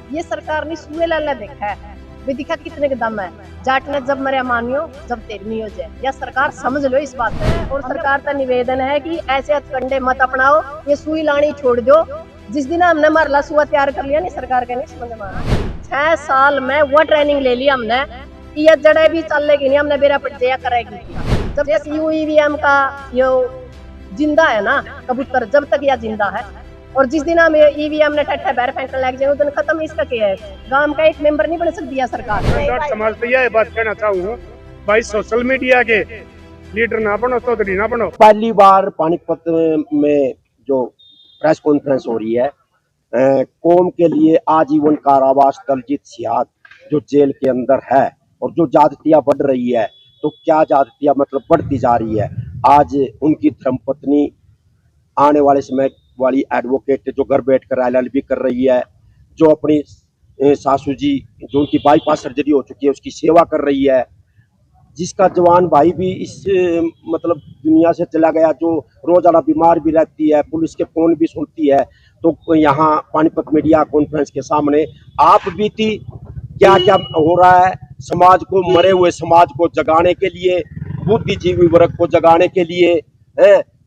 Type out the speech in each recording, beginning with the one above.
ये सरकार ने सुए लाला देखा है, वे दिखा कितने के दम है। जाट ने जब मरे मानियो, जब तेरनी हो जाए। या सरकार समझ लो इस बात में। और सरकार का निवेदन है कि ऐसे हथकंडे मत अपनाओ, ये सुई लानी छोड़ दो। जिस दिन हमने मरला सुआ तैयार कर लिया नहीं, सरकार का नहीं समझ में आ रहा। 6 साल में वो ट्रेनिंग ले ली हमने कि ये जड़े भी चलेगी नहीं, हमने बेरा पट जया करेगी। जब ईवीएम का यो जिंदा है ना कबूतर, जब तक यह जिंदा है, और जिस दिन हम ईवीएम ने टट्टा बैर फेंकने लग जाए उस दिन खत्म। इसका क्या है, गांव का एक मेंबर नहीं बन सकती है सरकार। मैं समाज पे यह बात कहना चाहूँ भाई, सोशल मीडिया के लीडर ना बनो, चौधरी ना बनो। पहली बार पानीपत में जो प्रेस कॉन्फ्रेंस हो रही है, कौम के लिए आजीवन कारावास दलजीत सियाद जो जेल के अंदर है, और जो ज्यादतियां बढ़ रही है, तो क्या ज्यादतियां मतलब बढ़ती जा रही है। आज उनकी धर्मपत्नी आने वाले समय वाली एडवोकेट जो घर बैठकर एलएलबी कर रही है, जो अपनी सासू जी जो उनकी बाईपास सर्जरी हो चुकी है उसकी सेवा कर रही है, जिसका जवान भाई भी इस मतलब दुनिया से चला गया, जो रोजाना बीमार भी रहती है, पुलिस के फोन भी सुनती है। तो यहाँ पानीपत मीडिया कॉन्फ्रेंस के सामने आप भी थी, क्या क्या हो रहा है समाज को, मरे हुए समाज को जगाने के लिए, बुद्धिजीवी वर्ग को जगाने के लिए,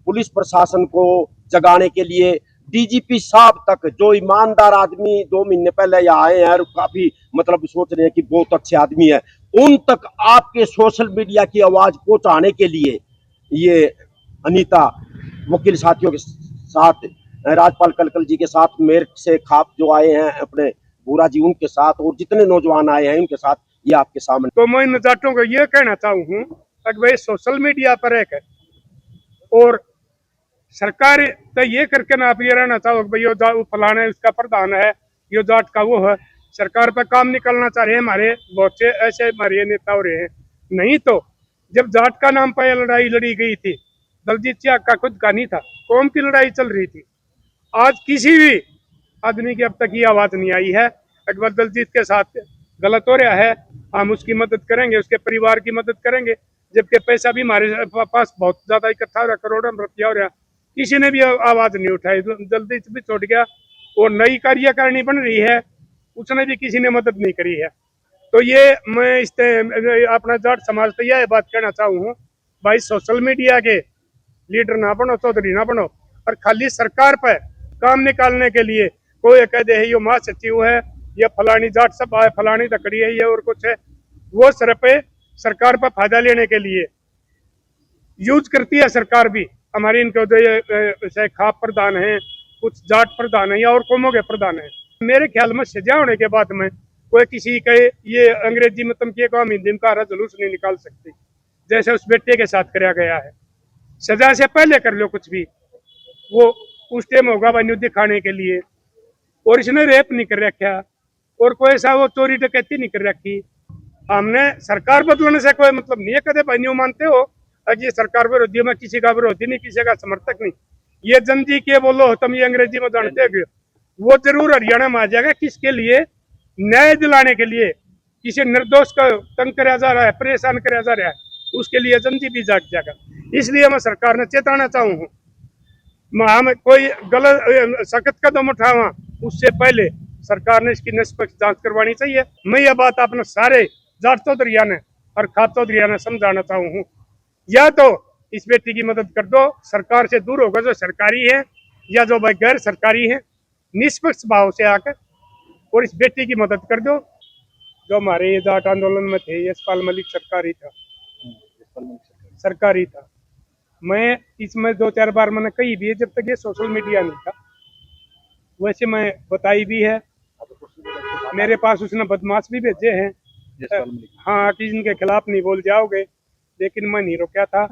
पुलिस प्रशासन को जगाने के लिए, डीजीपी साहब तक जो ईमानदार आदमी 2 महीने पहले यहाँ आए हैं और काफी मतलब सोच रहे हैं कि बहुत अच्छे आदमी है, उन तक आपके सोशल मीडिया की आवाज पहुंचाने के लिए ये अनीता वकील साथियों के साथ, राजपाल कलकल जी के साथ, मेरठ से खाप जो आए हैं अपने भूरा जी उनके साथ, और जितने नौजवान आए हैं उनके साथ ये आपके सामने। तो मैं इन जाटों को ये कहना चाहूँ कि भाई सोशल मीडिया पर एक है, और सरकार तो ये करके ना आप ये रहना चाहो भाई यो फलाना उसका प्रधान है, यो जाट का वो है। सरकार पर काम निकलना चाह रहे हैं हमारे बहुत से ऐसे हमारे नेता हो रहे हैं। नहीं तो जब जाट का नाम पर लड़ाई लड़ी गई थी, दलजीत सियाद का खुद का नहीं था, कौम की लड़ाई चल रही थी। आज किसी भी आदमी की अब तक ये आवाज नहीं आई है अकबर दलजीत के साथ गलत हो रहा है, हम उसकी मदद करेंगे, उसके परिवार की मदद करेंगे, जबकि पैसा भी हमारे पास बहुत ज्यादा इकट्ठा हो रहा, करोड़ों रुपया हो रहा, किसी ने भी आवाज नहीं उठाई। जल्दी भी छोड़ गया, और नई कार्यकारिणी बन रही है, उसने भी किसी ने मदद नहीं करी है। तो ये मैं इस अपना जाट समाज से यह बात कहना चाहूँ भाई, सोशल मीडिया के लीडर ना बनो, चौधरी ना बनो, और खाली सरकार पर काम निकालने के लिए कोई कह दे ये महासचिव है, ये फलानी जाट सभा है, फलानी तकड़ी है, ये और कुछ है, वो सर पे सरकार पर फायदा लेने के लिए यूज करती है सरकार भी। हमारी इनके जैसे खाप प्रधान है, कुछ जाट प्रधान है, या और कौमों के प्रधान है। मेरे ख्याल में सजा होने के बाद में कोई किसी के ये अंग्रेजी में तुम किए हिंदी में जुलूस नहीं निकाल सकती, जैसे उस बेटे के साथ कराया गया है। सजा से पहले कर लो कुछ भी, वो उस टाइम होगा बन्यू दिखाने के लिए। और इसने रेप नहीं कर रखा, और कोई ऐसा वो चोरी डकैती नहीं कर रखी। हमने सरकार बदलने से कोई मतलब नहीं है। कदे बन्यू मानते हो ये सरकार विरोधी, में किसी का विरोधी नहीं, किसी का समर्थक नहीं। ये जनजी के बोलो तुम ये अंग्रेजी में जानते हो, वो जरूर हरियाणा में आ जाएगा। किसके लिए? न्याय दिलाने के लिए। किसी निर्दोष का तंग कराया जा रहा है, परेशान कराया जा रहा है, उसके लिए जनजी भी जाग जाएगा। इसलिए मैं सरकार ने चेताना चाहूँ, हम कोई गलत सख्त कदम उठावा उससे पहले सरकार ने इसकी निष्पक्ष जांच करवानी चाहिए। मैं ये बात अपने सारे जाट चौधरिया ने और खाप चौधरिया ने समझाना चाहूँ, या तो इस बेटी की मदद कर दो, सरकार से दूर होकर जो सरकारी है या जो भाई गैर सरकारी है, निष्पक्ष भाव से आकर और इस बेटी की मदद कर दो। जो हमारे ये जाट आंदोलन में थे, यशपाल मलिक सरकारी था। मैं इसमें 2-4 बार मैंने कही भी है, जब तक ये सोशल मीडिया नहीं था, वैसे मैं बताई भी है। मेरे पास उसने बदमाश भी भेजे हैं, हाँ, कि इनके खिलाफ नहीं बोल जाओगे, लेकिन मैं नहीं रोका था।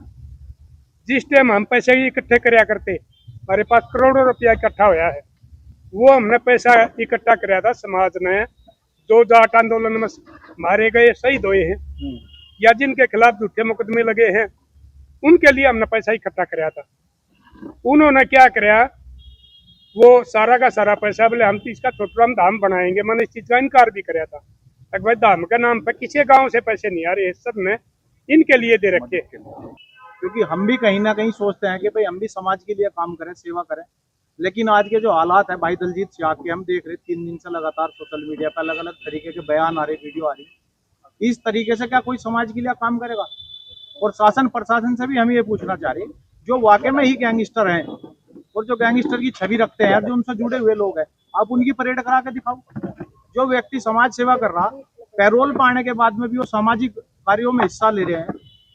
जिस टाइम हम पैसे इकट्ठे कराया करते, हमारे पास करोड़ों रुपया इकट्ठा होया है, वो हमने पैसा इकट्ठा कराया था समाज ने। जो जाट आंदोलन में मारे गए शहीद हुए हैं, या जिनके खिलाफ झूठे मुकदमे लगे हैं, उनके लिए हमने पैसा इकट्ठा कराया था। उन्होंने क्या कराया, वो सारा का सारा पैसा बोले हम इसका छोटा धाम बनाएंगे। मैंने इस चीज का इनकार भी कराया था, भाई धाम के नाम पर किसी गांव से पैसे नहीं आ रहे, सब ने इनके लिए दे रखे। क्योंकि हम भी कहीं ना कहीं सोचते हैं कि भाई हम भी समाज के लिए काम करें, सेवा करें, लेकिन आज के जो हालात है भाई दलजीत सियाग के, हम देख रहे 3 दिन से लगातार सोशल मीडिया पर अलग अलग तरीके के बयान आ रहे, वीडियो आ रही। इस तरीके से क्या कोई समाज के लिए काम करेगा? और शासन प्रशासन से भी हम ये पूछना चाह रहे हैं, जो वाकई में ही गैंगस्टर हैं और जो गैंगस्टर की छवि रखते हैं, जो उनसे जुड़े हुए लोग हैं, आप उनकी परेड करा के दिखाओ। जो व्यक्ति समाज सेवा कर रहा, पैरोल पाने के बाद में भी वो सामाजिक कार्यों में हिस्सा ले रहे हैं,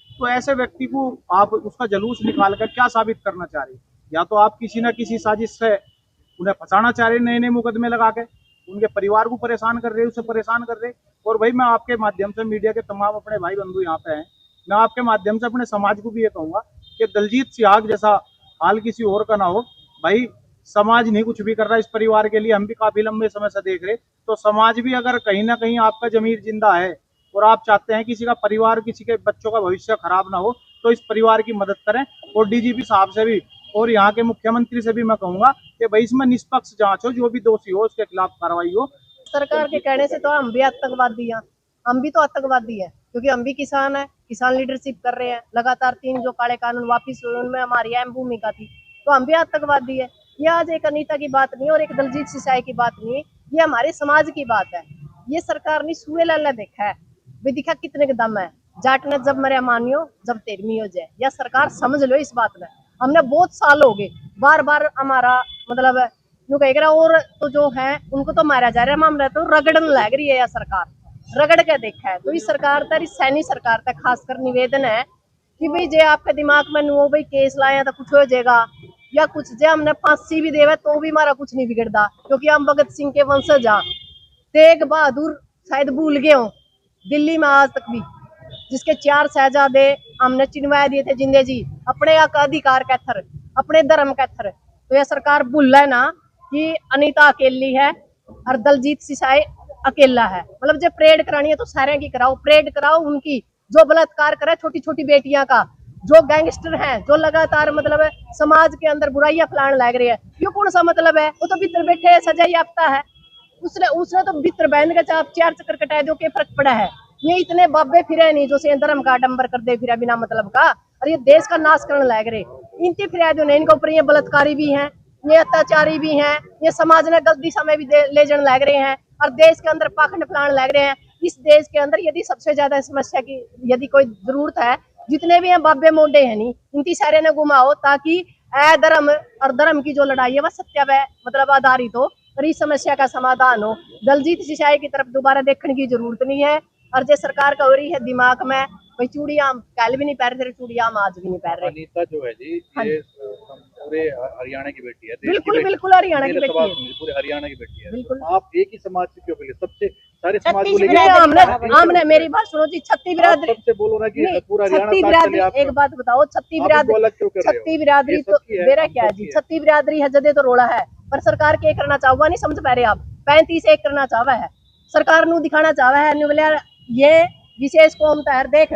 तो ऐसे व्यक्ति को आप उसका जुलूस निकाल कर क्या साबित करना चाह रहे हैं? या तो आप किसी न किसी साजिश से उन्हें फंसाना चाह रहे, नए नए मुकदमे लगा के उनके परिवार को परेशान कर रहे, उसे परेशान कर रहे। और भाई मैं आपके माध्यम से, मीडिया के तमाम अपने भाई बंधु यहाँ पे हैं, मैं आपके माध्यम से अपने समाज को भी ये कहूंगा कि दलजीत सियाग जैसा हाल किसी और का ना हो। भाई समाज नहीं कुछ भी कर रहा इस परिवार के लिए, हम भी काफी लंबे समय से देख रहे। तो समाज भी अगर कहीं ना कहीं आपका जमीर जिंदा है और आप चाहते हैं किसी का परिवार, किसी के बच्चों का भविष्य खराब ना हो, तो इस परिवार की मदद करें। और डीजीपी साहब से भी और यहाँ के मुख्यमंत्री से भी मैं कहूंगा कि भाई इसमें निष्पक्ष जांच हो, जो भी दोषी हो उसके खिलाफ कार्रवाई हो। सरकार के कहने से तो हम भी आतंकवादी हैं, हम भी तो आतंकवादी हैं, क्योंकि हम भी किसान हैं, किसान लीडरशिप कर रहे हैं। लगातार 3 जो काले कानून वापिस हुए उनमें हमारी अहम भूमिका थी, तो हम भी आतंकवादी है। ये आज एक अनीता की बात नहीं और एक दलजीत सिसाई की बात नहीं है, ये हमारे समाज की बात है। ये सरकार ने सूए लाला देखा है, वे दिखा कितने के दम है। जाट ने जब मरे मानियो, जब तेरमी हो जाए, या सरकार समझ लो इस बात में। हमने बहुत साल हो गए, बार बार हमारा मतलब यूं कह रहा, और तो जो है उनको तो मारा जा रहा है, मामला तो रगड़न लग रही है या सरकार रगड़ के देखा है। तो इस सरकार तक, इस सैनी सरकार तक खासकर निवेदन है कि भाई जे आपके दिमाग में नो भाई केस लाया तो कुछ हो जाएगा या कुछ, जे हमने फांसी भी देवे तो भी हमारा कुछ नहीं बिगड़ता, क्योंकि हम भगत सिंह के वंशज हाँ। तेग बहादुर शायद भूल गए हो, दिल्ली में आज तक भी जिसके 4 शहजादे हमने चिनवा दिए थे जिंदे जी, अपने अधिकार का थर, अपने धर्म का थर। तो यह सरकार भूल है ना कि अनीता अकेली है और दलजीत सिसाई अकेला है। मतलब जब परेड करानी है तो सारे की कराओ, परेड कराओ उनकी, जो बलात्कार करे छोटी छोटी बेटियां का, जो गैंगस्टर हैं, जो लगातार मतलब समाज के अंदर बुराइयां फैलाने लग रही है। ये कौन सा मतलब है? वो तो भीतर बैठे सजा याफ्ता है, उसने तो भीतर बहन का चाप 4 चक्कर कटाए दो, के फर्क पड़ा है? ये इतने बाबे फिरे नहीं जो से धर्म का आडंबर कर दे फिरा बिना मतलब का, और ये देश का नाश करने लग रहे। इनती फिरा दो नहीं, इनके ऊपर ये बलात्कारी भी हैं, ये अत्याचारी भी हैं, ये समाज ने गलत दिशा में भी ले जाने लग रहे हैं और देश के अंदर पाखंड फैलाने लग रहे हैं। इस देश के अंदर यदि सबसे ज्यादा समस्या की यदि कोई जरूरत है, जितने भी हैं बाबे मोडे हैं नहीं, इनकी सारे ने घुमाओ, ताकि धर्म और धर्म की जो लड़ाई है वह सत्य पे मतलब आधारित हो और इस समस्या का समाधान हो। दलजीत सिसाई की तरफ दोबारा देखने की जरूरत नहीं है। और जो सरकार का हो रही है दिमाग में, भाई चूड़ियां कल भी नहीं पहन रहे, चूड़ियां हम आज भी नहीं पहन रहे। अनीता जो है जी, ये पूरे हरियाणा की बेटी है, बिल्कुल बिल्कुल हरियाणा की बेटी है, पूरे हरियाणा की बेटी है। बिल्कुल। आप एक ही समाज से क्यों बोले? सबसे सारे समाज को लेके हमने मेरी बात सुनो जी, छत्ती बिरादरी सबसे बोलो ना कि पूरा छत्ती बिरादरी, एक बात बताओ, छत्ती बिरादरी तो मेरा क्या है जी, छत्ती बिरादरी है जदे तो रोड़ा है, पर सरकार के करना चाहवा नहीं समझ पा रहे आप। 35 एक करना चाहवा है सरकार नू, दिखाना चाहवा है ये विशेष कौम तहर देख,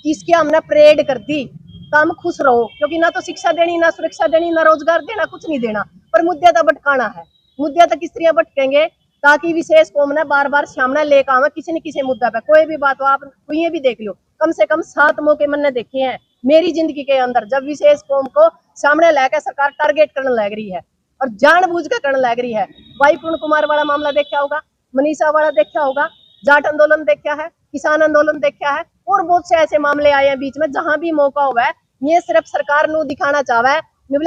इसकी हमने परेड कर दी तो हम खुश रहो, क्योंकि ना तो शिक्षा देनी, ना सुरक्षा देनी, ना रोजगार देना, कुछ नहीं देना, पर मुद्दे तो भटकाना है। मुद्दे तक किस तरह भटकेंगे ताकि विशेष कौम ने बार बार सामने लेकर आवे किसी न किसी मुद्दा पे, कोई भी बात हो। आप ये भी देख लो, कम से कम 7 मौके मैंने देखे हैं मेरी जिंदगी के अंदर, जब विशेष कौम को सामने लेकर सरकार टारगेट करने लग रही है और जानबूझ कर करने लग रही है। भाई पूर्ण कुमार वाला मामला देखा होगा, मनीषा वाला देखा होगा, जाट आंदोलन देखा है, किसान आंदोलन देखा है, और बहुत से ऐसे मामले आए हैं बीच में। जहां भी मौका हुआ है, ये सिर्फ सरकार नू दिखाना चाहवा है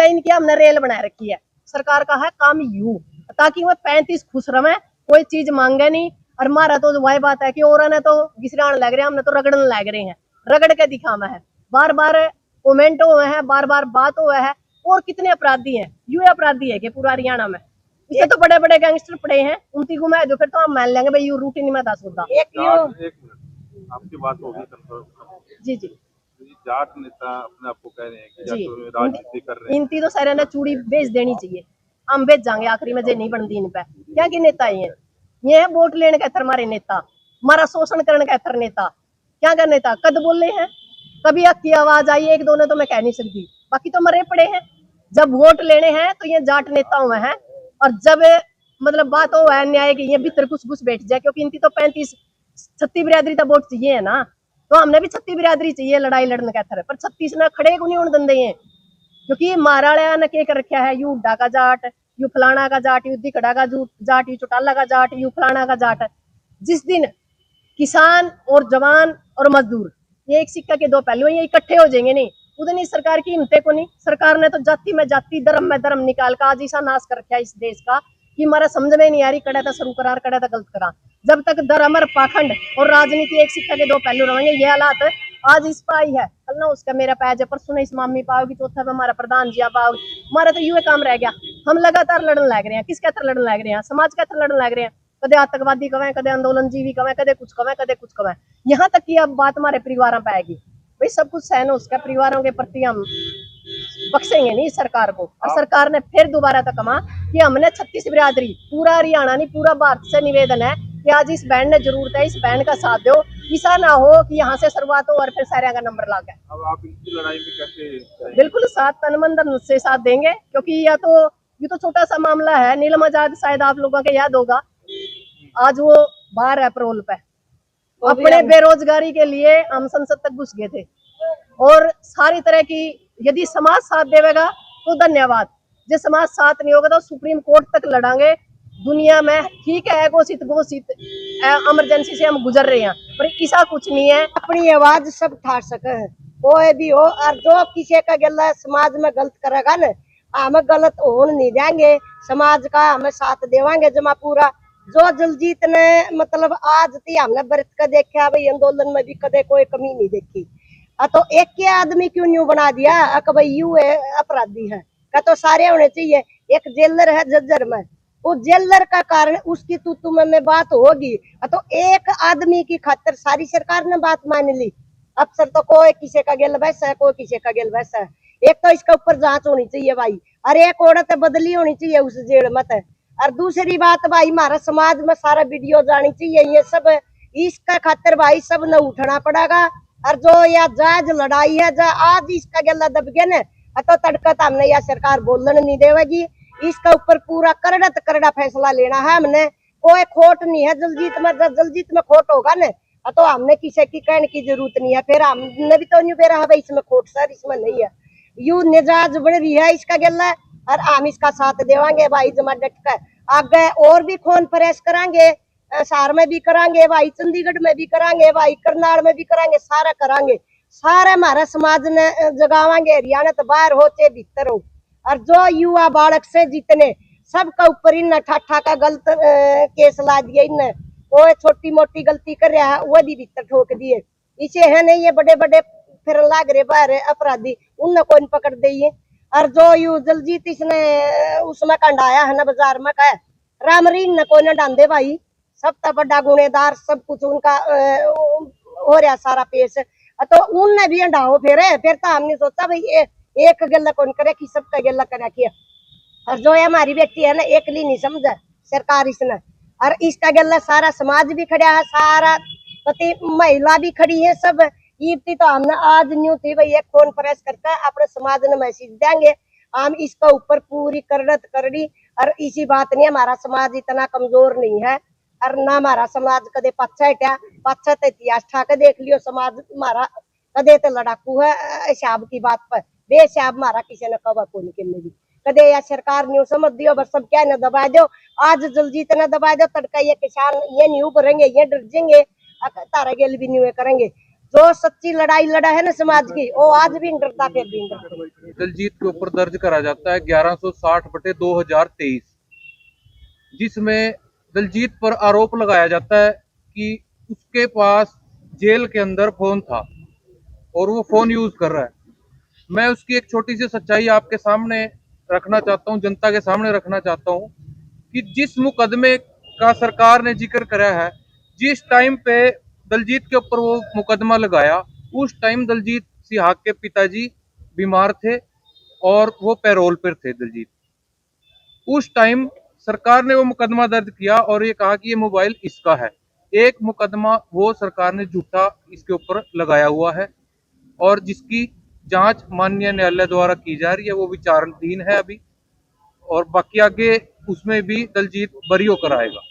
इनकी हमने रेल बना रखी है। सरकार का है काम यू, ताकि वह 35 खुश रहे, कोई चीज मांगे नहीं। और हमारा तो वही बात है कि और ने तो घिसराने लग रहे हैं, हमने तो रगड़ने लग रहे हैं, रगड़ के दिखाना है। बार बार कमेंट हुए हैं, बार बार बात हुआ है, और कितने अपराधी हैं? यू अपराधी है कि पूरा हरियाणा में इसे तो बड़े बड़े गैंगस्टर पड़े हैं, उनकी घुमा दो फिर तो हम मान लेंगे भाई यू रूटीन में 10 होता। आपकी बात होगी जी जी, जाट नेता अपने आप को कह रहे हैं कि जी राजनीति कर रहे हैं, इनती तो सारे ने चूड़ी बेच देनी चाहिए, हम बेच जाएंगे आखिरी में, जे नहीं बनती इन पे। क्या की नेता ये है वोट लेने का थर हमारे नेता, हमारा शोषण करने का थर नेता। क्या का नेता कद बोल रहे हैं, कभी की आवाज आई 1-2 ने तो मैं कह नहीं सकती, बाकी तो मरे पड़े हैं। जब वोट लेने हैं तो ये जाट नेता हुए हैं, और जब मतलब बात हो है न्याय की, ये भीतर कुछ घुस बैठ जाए, क्योंकि इनकी तो 35 छत्ती बिरादरी का वोट चाहिए है ना, तो हमने भी छत्ती बिरादरी चाहिए लड़ाई लड़ने का थर, पर 36 ने खड़े को नहीं होने देंगे। क्योंकि महाराणा ने क्या कर रखा है, यू हुड्डा का जाट, यू फलाना का जाट, यू दिखड़ा का जाट, यू चौटाला का जाट, यू फलाना का जाट। जिस दिन किसान और जवान और मजदूर ये एक सिक्का के दो पहलू हैं, ये इकट्ठे हो जाएंगे नहीं, उतनी सरकार की हिम्मतें को नहीं। सरकार ने तो जाति में जाति, धर्म में धर्म निकाल का आज ऐसा नाश कर रखा है इस देश का कि हमारा समझ में नहीं आ रही, कड़ा था शुरू करार, कड़ा था गलत करा। जब तक धर्म और पाखंड और राजनीति एक सिक्का के दो पहलू रहेंगे, ये हालात आज इस पर आई है, कल ना उसका मेरा पैज है, परसों इस मामी पाओगी, चौथा में हमारा प्रधान जी पाओगी। हमारा तो यूं काम रह गया, हम लगातार लड़ने लग रहे हैं। किसके तरह लड़ने लग रहे हैं? समाज के तरह लड़ने लग रहे हैं। कदे आतंकवादी कवें, कदे आंदोलन जीवी कवें, कदे कुछ कवें, कदे कुछ कवें। यहाँ तक कि अब बात हमारे परिवारों पे आएगी, भाई सब कुछ सहन उसका, परिवारों के प्रति हम बख्शेंगे नहीं सरकार को। और सरकार ने फिर दोबारा तक कहा कि हमने 36 बिरादरी, पूरा हरियाणा नहीं पूरा भारत से निवेदन है कि आज इस बैंड ने जरूरत है, इस बैंड का साथ दो। ऐसा ना हो कि यहाँ से शुरुआत हो और फिर सारे का नंबर ला गया। अब आप इनकी लड़ाई में कैसे? बिल्कुल साथ, तन मन धन से साथ देंगे, क्योंकि ये तो छोटा सा मामला है। नीलम आजाद शायद आप लोगों के याद होगा, आज वो बाहर है पैरोल पे, अपने बेरोजगारी के लिए हम संसद तक घुस गए थे। और सारी तरह की यदि समाज साथ देगा तो धन्यवाद, जो समाज साथ नहीं होगा तो सुप्रीम कोर्ट तक लड़ांगे। दुनिया में ठीक है घोषित इमरजेंसी से हम गुजर रहे हैं, पर ऐसा कुछ नहीं है। अपनी आवाज सब ठार सके, कोई भी हो, और जो किसी का गला समाज में गलत करेगा न, हम गलत होने नहीं देंगे, समाज का हमें साथ देवांगे जमा पूरा। जो दिलजीत ने मतलब आज थी हमने बरत कर देखा भाई, आंदोलन में भी कदे कोई कमी नहीं देखी। तो एक के आदमी क्यों न्यू बना दिया कि भाई यू है अपराधी है, का तो सारे होने चाहिए। एक जेलर है जज्जर में, वो जेलर का कारण उसकी तू में बात होगी, तो एक आदमी की खातिर सारी सरकार ने बात मान ली। अफसर तो कोई किसी का गेल वैसा है, कोई किसी का गेल वैसा है। एक तो इसका ऊपर जांच होनी चाहिए भाई, और एक औरत बदली होनी चाहिए उस जेल मत। और दूसरी बात भाई, हमारा समाज में सारा वीडियो जानी चाहिए, ये सब इसका खातिर भाई सब न उठना पड़ेगा। और जो या जायज लड़ाई है, जो आज इसका गला दब गया न, तो तड़कत हमने या सरकार बोलने नहीं देगी। इसका ऊपर पूरा करड़ा फैसला लेना है हमने, कोई खोट नहीं है दिलजीत में। जब दिलजीत में खोट होगा न, तो हमने किसी की कहने की जरूरत नहीं है। फिर हमने भी तो नहीं बेरा है भाई इसमें खोट सर, इसमें नहीं है। यू निजाज बन रही है इसका गला, और हम इसका साथ देवांगे भाई जमा डट कर। आगे और भी खून प्रेस करांगे, शहर में भी करांगे भाई, चंडीगढ़ में भी करांगे भाई, करनाल में भी करांगे, सारा करांगे। सारे हमारा समाज ने जगावांगे, हरियाणा तो बाहर हो चाहे भीतर हो। और जो युवा बालक से जितने सबका ऊपर इन ठाठा का गलत केस ला दिया, इन वो छोटी मोटी गलती कर रहा है वो भी भीतर ठोक दिए। इसे है नहीं, ये बड़े बड़े फिर लाग रहे बाहर अपराधी, उन कौन पकड़ दिए। और जो यू दिलजीत इसने उसमें कंडाया है ना बाजार में, का रामरीन न कोई न डांदे भाई, सब तो बड़ा गुनेदार, सब कुछ उनका हो रहा सारा पेश, तो उनने भी हटाओ। फिर तो हमने सोचा भाई एक गला कौन करे कि सबका गला करा किया। और जो हमारी बेटी है ना, एकली नहीं समझा सरकार इसने, और इसका गला सारा समाज भी खड़ा है, सारा पति महिला भी खड़ी है, सब ईर्ति। तो हमने आज न्यू थी भाई एक फोन प्रेस करता है, अपने समाज ने मैसेज देंगे, हम इसका ऊपर पूरी करड़त करड़ी। और इसी बात नहीं, हमारा समाज इतना कमजोर नहीं है, और ना हमारा समाज कदे पाछा हटा, पाछा तो इतिहास ठाके देख लियो। समाज हमारा कदे तो लड़ाकू है शाब की बात पर, बेशाब हमारा किसी ने कहा को निकलने भी कदे, या सरकार न्यू समझ दियो बस सब क्या न दबा दो। आज दिलजीत न दबा दो, तड़का ये किसान ये नहीं उभरेंगे, ये डर जाएंगे, तारा गेल भी नहीं करेंगे। जो सच्ची लड़ाई लड़ा है ना समाज की, वो आज भी डरता, फिर भी डरता। दिलजीत के ऊपर दर्ज करा जाता है 1160/2023, जिसमें दिलजीत पर आरोप लगाया जाता है कि उसके पास जेल के अंदर फोन था और वो फोन यूज कर रहा है। मैं उसकी एक छोटी सी सच्चाई आपके सामने रखना चाहता हूं, जनता के सामने रखना चाहता हूं कि जिस मुकदमे का सरकार ने जिक्र करा है, जिस टाइम पे दिलजीत के ऊपर वो मुकदमा लगाया, उस टाइम दिलजीत सिहाग के पिताजी बीमार थे और वो पैरोल पर थे दिलजीत। उस टाइम सरकार ने वो मुकदमा दर्ज किया और ये कहा कि ये मोबाइल इसका है। एक मुकदमा वो सरकार ने झूठा इसके ऊपर लगाया हुआ है और जिसकी जांच माननीय न्यायालय द्वारा की जा रही है, वो विचाराधीन है अभी, और बाकी आगे उसमें भी दिलजीत बरी होकर आएगा।